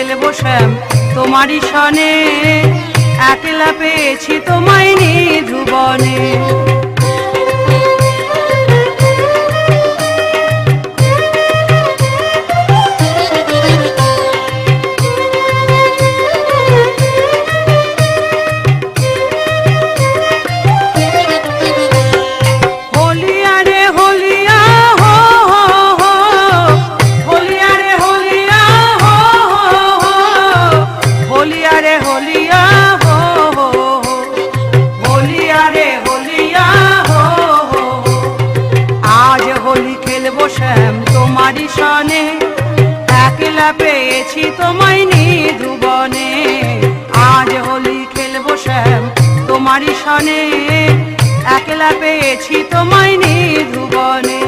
খেলবো শ্যাম তোমারই সনে, একলা পেয়েছি তোমায় নিধুবনে। শ্যাম তোমারই সনে, একলা পেয়েছি তোমায় নিধুবনে। আজ হোলি খেলবো শ্যাম তোমারই সনে, একলা পেয়েছি তোমায় নিধুবনে।